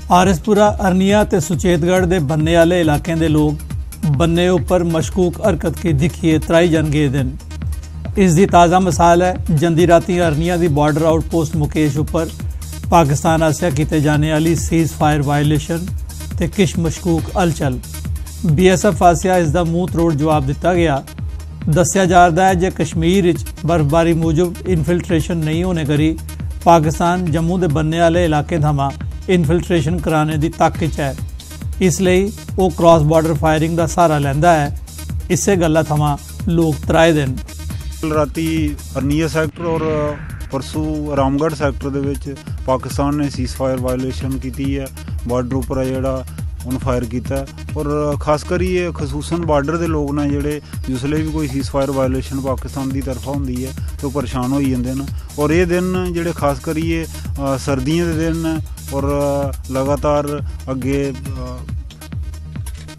आरएसपुरा अरनिया ते सुचेतगढ़ के बन्ने वाले इलाके के लोग बन्ने उपर मशकूक हरकत की दिखिए त्राई जन गए दिन। इसकी ताज़ा मिसाल है जंदी राती अरनिया की बॉर्डर आउटपोस्ट मुकेश उपर पाकिस्तान आसिया किए जाने वाली सीज़ फायर वायलेशन ते किश मशकूक हलचल। BSF आसिया इसका मूँह तरोड़ जवाब दिता गया। दस्या जा रहा है जे कश्मीर बर्फबारी मूजब इनफिल्ट्रेशन नहीं होने करी पाकिस्तान जम्मू के बन्ने वाले इलाके थमां इनफिल्ट्रेशन कराने की तक है, इसलिए वो क्रॉस बॉर्डर फायरिंग का सहारा लैंदा है। इसे गल्ला थमां लोग त्राए दिन। राती अरनिया सैक्टर और परसों रामगढ़ सैक्टर दे विच पाकिस्तान ने सीज़ फायर वायलेशन की है, बॉर्डर उपर जिहड़ा उन्हें फायर किया और खास कर ये खसूसन बॉर्डर के लोग ने जोड़े जिसले भी कोई सीज़ फायर वायलेशन पाकिस्तान की तरफा होंगी है तो परेशान हो जाते हैं। और ये दिन जोड़े खास कर ये सर्दियों के दिन और लगातार अगे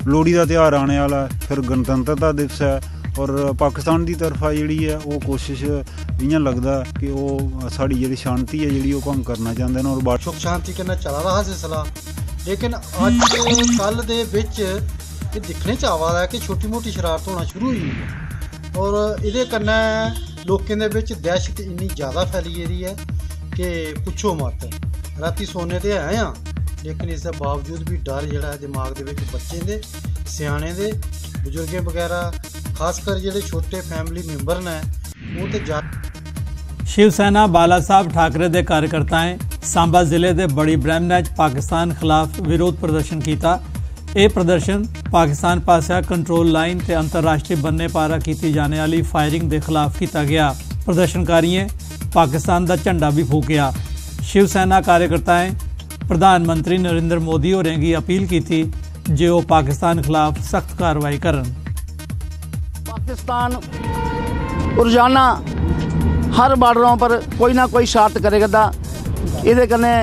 लोहड़ी का त्यौहार आने वाला है, फिर गणतंत्रता दिवस है और पाकिस्तान की तरफा जी है वो कोशिश इं लगता है कि वो साड़ी जी शांति है जी भंग करना चाहते हैं और सुख शांति के चला रहा सिलसिला। लेकिन अज कल दे विच ये दिखने च आवा है कि छोटी मोटी शरारत होना शुरू हुई है और ये कन्नै लोकें दे विच दहशत इन्नी ज़्यादा फैली रही है कि पुछो मत। राती सोने ते आए हाँ लेकिन इसके बावजूद भी डर जिहड़ा दिमाग दे विच बच्चे दे सियाणे दे बजुर्गें वगैरह खासकर जिहड़े छोटे फैमिली मैंबर ने वो तो शिवसेना बाला साहब ठाकरे के कार्यकर्ताएं सांबा जिले के बड़ी ब्रह्मनच पाकिस्तान खिलाफ विरोध प्रदर्शन किया। यह प्रदर्शन पाकिस्तान पासिया कंट्रोल लाइन ते अंतरराष्ट्रीय बन्ने पारा की जाने वाली फायरिंग के खिलाफ किया गया। प्रदर्शनकारियों पाकिस्तान का झंडा भी फूकिया। शिवसेना कार्यकर्ताएं प्रधानमंत्री नरेंद्र मोदी होरें की अपील की थी जो वो पाकिस्तान खिलाफ सख्त कार्रवाई करन। पाकिस्तान रोजाना हर बार्डरों पर कोई ना कोई शरारत करे करता, ये कन्ने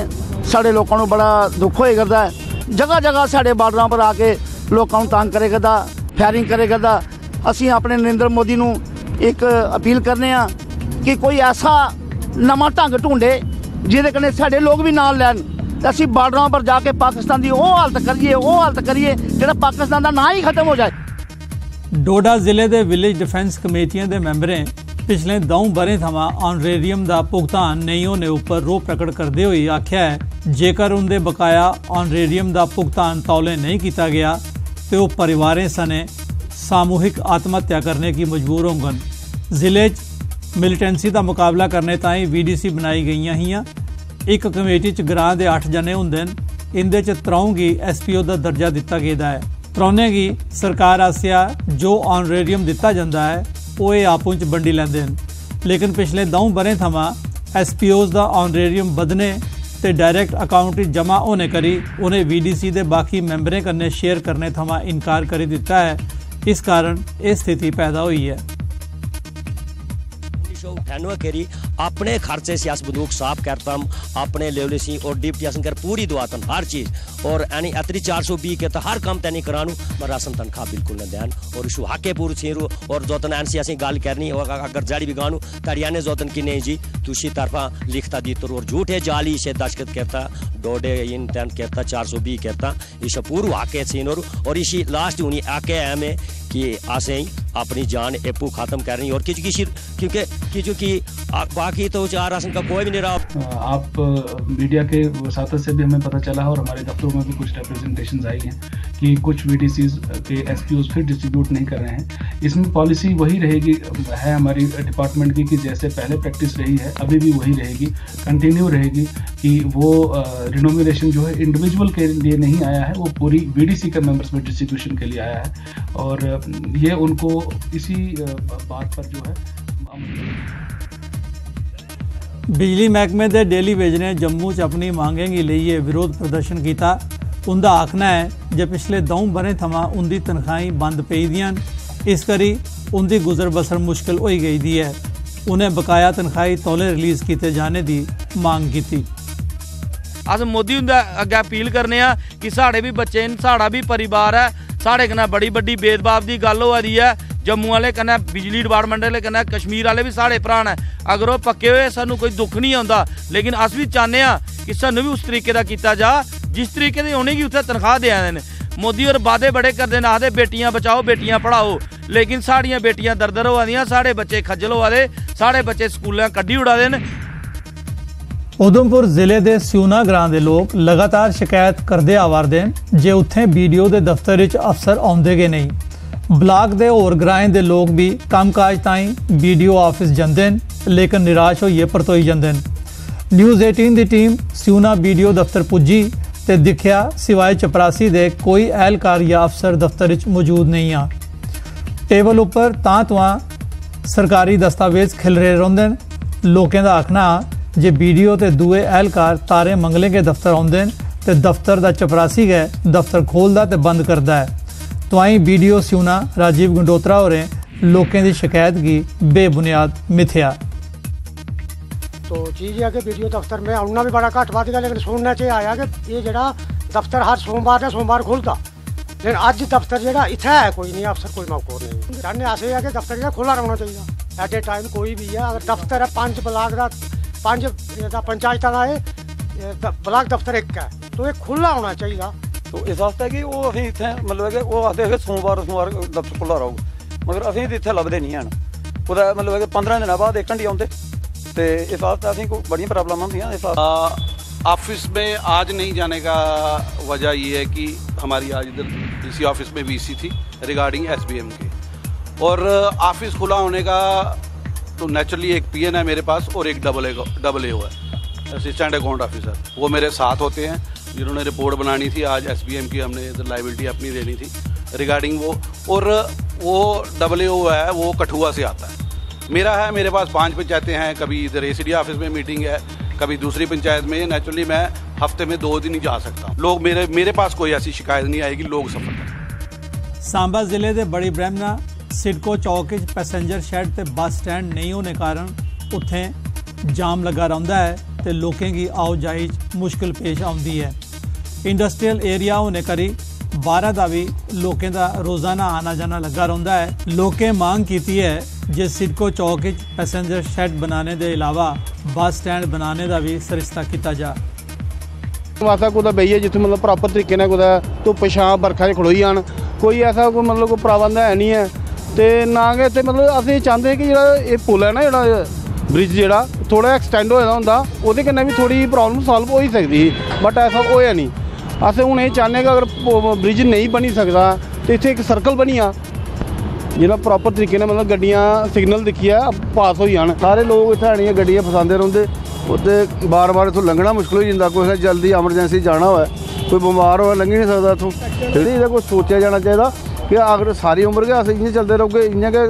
साढ़े लोगों को बड़ा दुख होए करता है। जगह जगह साढ़े बार्डरों पर आके लोगों को तंग करे करता, फायरिंग करे करता। असीं अपने नरेंद्र मोदी नूं एक अपील करने कि कोई ऐसा नवा ढंग ढूंढे जिहदे कन्ने साढ़े लोग भी नाल लैन, असीं बार्डरों पर जाके पाकिस्तान की वो हालत करिए जिहड़ा पाकिस्तान का ना ही खत्म हो जाए। डोडा जिले के विलेज डिफेंस कमेटियों के मैंबरें पिछले 2 बरें थमां ऑनरेरियम का भुगतान नहीं होने उपर रोह प्रकट करते हुए आख्या है जेकर उनके बकाया ऑनरेरियम का भुगतान तौले नहीं किया गया तो वह परिवारें सने सामूहिक आत्महत्या करने की मजबूर होंगन। जिले मिलिटेंसी का मुकाबला करने ताईं VDC बनाई गई हियां। एक कमेटी च ग्रां के 8 जने होंदे न, इंदे च 3 गी SPO का दर्जा दिता गया है। 3 गी सरकार आसिया जो ऑनरेरियम दिता जाता है वो ये आपू च बंडी लैंदे न। लेकिन पिछले 2 बरें थमां SPOs का ऑनरेरियम बधने ते डायरैक्ट अकाउंट जमा होने करी उन्हें VDC के बाकी मैंबरें कन्ने शेयर करने थमां इनकार कर दिता है। इस कारण ये स्थिति पैदा हुई है। 1998 केरी अपने खर्चे से बंदूक साफ करता अपने लेवल से और डिप्टी कर पूरी दुआतन हर चीज़ और यानी अतरी 420 के तो हर काम तैनी करानू मैं राशन तनख्वाह बिल्कुल न दैन और इशू हके पूरी छीरू और जोतन ऐसी ऐसी गल करनी और अगर जड़ी भी गानू तड़ियाने जोतन की नहीं जी तुशी तरफा लिखता दी तो और झूठे जाली से दशखत करता डोडे इन तैन करता 420 करता इस पूरू हके छीन और इसी लास्ट उन्हीं आके हमें कि आसे अपनी जान एपू खत्म करनी और क्योंकि बाकी तो 4 राशन का कोई भी नहीं रहा। आप मीडिया के वसातत से भी हमें पता चला है और हमारे दफ्तरों में भी कुछ रिप्रेजेंटेशन आई हैं कि कुछ VDCs के SPOs फिर डिस्ट्रीब्यूट नहीं कर रहे हैं। इसमें पॉलिसी वही रहेगी है हमारी डिपार्टमेंट की कि जैसे पहले प्रैक्टिस रही है अभी भी वही रहेगी, कंटिन्यू रहेगी कि वो रिनोमिनेशन जो है इंडिविजुअल के लिए नहीं आया है, वो पूरी VDC के मेंबर्स में डिस्ट्रीब्यूशन के लिए आया है और ये उनको इसी बात पर जो है बिजली महकमे के डेली वेज ने जम्मू च अपनी मांगें गी लेइयै विरोध प्रदर्शन किया। उनका आखना है जो पिछले 2 बरें थमां उनकी तनख्वाहें बंद पेई दियां, इस करी उनकी गुजर बसर मुश्किल हो गई दी है। उन्हें बकाया तनख्वाही तौले रिलीज़ किए जाने की मांग की। अस मोदी हुंदे अग्गे अपील करने कि साढ़े भी बच्चे न, साढ़ा भी परिवार है, साढ़े कन्नै बड़ी बड्डी भेदभाव की गल होआ दी है। जम्मू वाले कन्नै बिजली डिपार्टमेंट वाले कन्नै कश्मीर वाले भी साढ़े भरा ने, अगर वो पक्के हुए सानू कोई दुख नहीं आता, लेकिन अस भी चाहते हैं कि सानू भी उस तरीके का किया जा जिस तरीके की उन्हें उत्थे तनख्वाह दे आए हैं। मोदी और वादे बड़े करते हैं, आखते बेटियां बचाओ बेटियां पढ़ाओ, लेकिन साड़ियां बेटियां दर होआ दियां, साढ़े बच्चे खज्जल होआ दे, साढ़े बच्चे स्कूलों कड्ढी उड़ा दे। उधमपुर जिले के सियूना ग्रां के लोग लगातार शिकायत करते आवारदे जे उत्थे BDO के दफ्तर विच अफसर आउंदे गए नहीं। ब्लाक के होर ग्राएं के लोग भी कामकाज ताईं BDO ऑफिस जांदे न, लेकिन निराश होइए परतोई जांदे न। न्यूज़ 18 की टीम सियूना BDO दफ्तर पुजी ते दिखिया सिवाय चपरासी दे कोई एहलकार या अफसर दफ्तर विच मौजूद नहीं आ। टेबल उपर तां तुआं सरकारी दस्तावेज खिलरे रहिंदे न। लोकें दा आखना जे BDO ते दूए एहलकार तारे मंगले के दफ्तर आउंदे न ते दफ्तर दा चपरासी गै दफ्तर खोलदा ते बंद करदा है। तुआईं BDO सियूना राजीव गंडोत्रा होरें लोकें दी शिकायत की बेबुनियाद मिथ्या। तो चीज़ है कि BDO दफ्तर में आना भी बड़ा घट बद गया, लेकिन सुनने च आया कि ये जरा दफ्तर हर सोमवार खुलता, लेकिन अज दफ्तर जो इतना है कोई नहीं, अफसर कोई मौका नहीं। चाहते अस है कि दफ्तर जो खुला रहना चाहिए एट ए टाइम, कोई भी है अगर दफ्तर है 5 ब्लाक का 5 पंचायतों का है ब्लाक दफ्तर एक है, तो ये खुला होना चाहिए। तो इस वास्ते कि वो असीं इत्थे मतलब कि वो आखते कि सोमवार दफ्तर खुला रहूगा, मगर असीं इत्थे लभदे नहीं हैं। कुदै मतलब कि 15 दिन बाद एक घंटे आउंदे, तो इस वास्ते असीं कोई बड़ी प्रॉब्लम होंदियां। इस ऑफिस में आज नहीं जाने का वजह ये है कि हमारी आज इधर DC ऑफिस में VC थी रिगार्डिंग SBM के, और ऑफिस खुला होने का तो नेचुरली एक PN है मेरे पास और एक AA है असिस्टेंट अकाउंट ऑफिसर, वो मेरे साथ होते हैं जिन्होंने रिपोर्ट बनानी थी। आज SBM की हमने इधर लाइबिलिटी अपनी देनी थी रिगार्डिंग वो, और वो AA है वो कठुआ से आता है। मेरा है मेरे पास 5 पंचायतें हैं, कभी इधर ACD ऑफिस में मीटिंग है, कभी दूसरी पंचायत में। नेचुरली मैं हफ्ते में 2 दिन ही जा सकता हूँ। लोग मेरे पास कोई ऐसी शिकायत नहीं आएगी, लोग सफर करें। सांबा जिले के बड़ी ब्रह्मना सिडको चौक पैसेंजर शैड ते बस स्टैंड नहीं होने कारण उत्थे जाम लगा रहा है तो लोगों की आओ जाई मुश्किल पेश आती है। इंडस्ट्रियल एरिया होने करी 12 का भी लोगों का रोज़ाना आना जाना लगा रहा है। लोगों मांग की है जे सिडको चौक पैसेंजर शैड बनाने के अलावा बस स्टैंड बनाने का भी सरिस्ता किया जा। वास्ता कुछ बईए जिथे मतलब प्रॉपर तरीके ने कुछ धुप छां बरखा खड़ोई जान, कोई ऐसा कोई मतलब कोई प्रबंध है नहीं है। तो ना कि तो मतलब असीं चाहते हैं कि जो पुल है ना जो ब्रिज जो थोड़ा एक्सटेंड होया होंदा उहदे कन्नै भी थोड़ी प्रॉब्लम सॉल्व हो ही सकती, बट ऐसा होया नहीं। अस हुण ये चाहते कि अगर ब्रिज नहीं बनी सकता तो इत्थे एक सर्कल बनी आ जिहड़ा प्रॉपर तरीके ने मतलब गड्डियां सिग्नल दिखिए पास हो जान। सारे लोग इत्थे आनियां गड्डियां फसांदे रहिंदे, उत्ते बार बार इत्थों लंघना मुश्किल हो जाता। कोई जल्दी एमरजेंसी जाना हो, कोई बीमार हो लंघी नहीं सकता इत्थों। जेह्ड़ी इहदा कोई सोचा जाना चाहिए कि अगर सारी उम्र गै अस इ'यां चलते रहोगे, इ'यां गै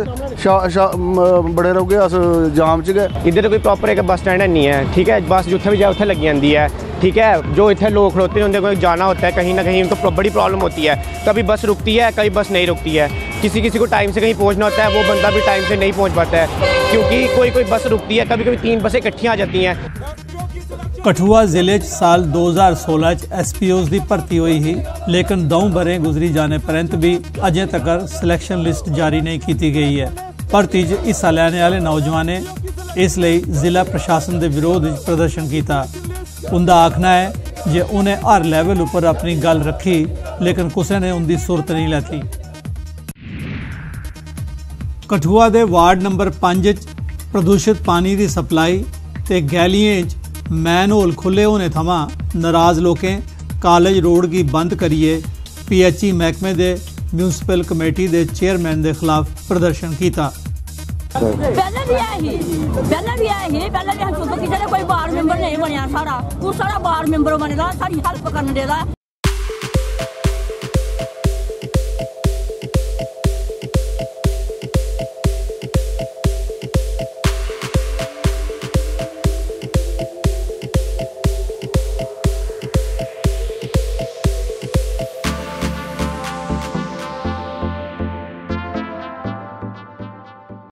बड़े रहोगे अस जाम च गै। इधर कोई प्रॉपर एक बस स्टैंड नहीं है, ठीक है। बस जिथे भी जाए उत्थे लगी जाती है, ठीक है। जो इतने लोग खड़ोते होंगे, कोई जाना होता है कहीं ना कहीं उनको बड़ी प्रॉब्लम होती है। कभी बस रुकती है, कभी बस नहीं रुकती है। किसी को टाइम से कहीं पहुंचना होता है, वो बंदा भी टाइम से नहीं पहुंच पाता है क्योंकि कोई बस रुकती है। कभी 3 बसें इकट्ठियाँ आ जाती हैं। कठुआ जिले साल 2016 SPOs की भर्ती हुई ही, लेकिन 2 बरे गुजरी जाने परंत भी अजे तक सिलेक्शन लिस्ट जारी नहीं की गई है। भर्ती हिस्सा लेने वाले नौजवान इसलिए जिला प्रशासन के विरोध प्रदर्शन किया। उनका आखना है जे उन्हें हर लैवल उपर अपनी गल रखी, लेकिन किसी ने उनकी सुरत नहीं लैती। कठुआ के वार्ड नंबर 5 प्रदूषित पानी की सप्लाई ते गैलियें मैन होल खुले होने थमां नाराज लोकें कॉलेज रोड की बंद करिए PHE महकमे दे म्यूनसिपल कमेटी के चेयरमैन के खिलाफ प्रदर्शन किया। पहले भी आए ही पहले भी हम सुबह किसी ने कोई वार्ड मेंबर नहीं बनया, सारा बार मेंबर बनेगा, सारी हेल्प करने देगा।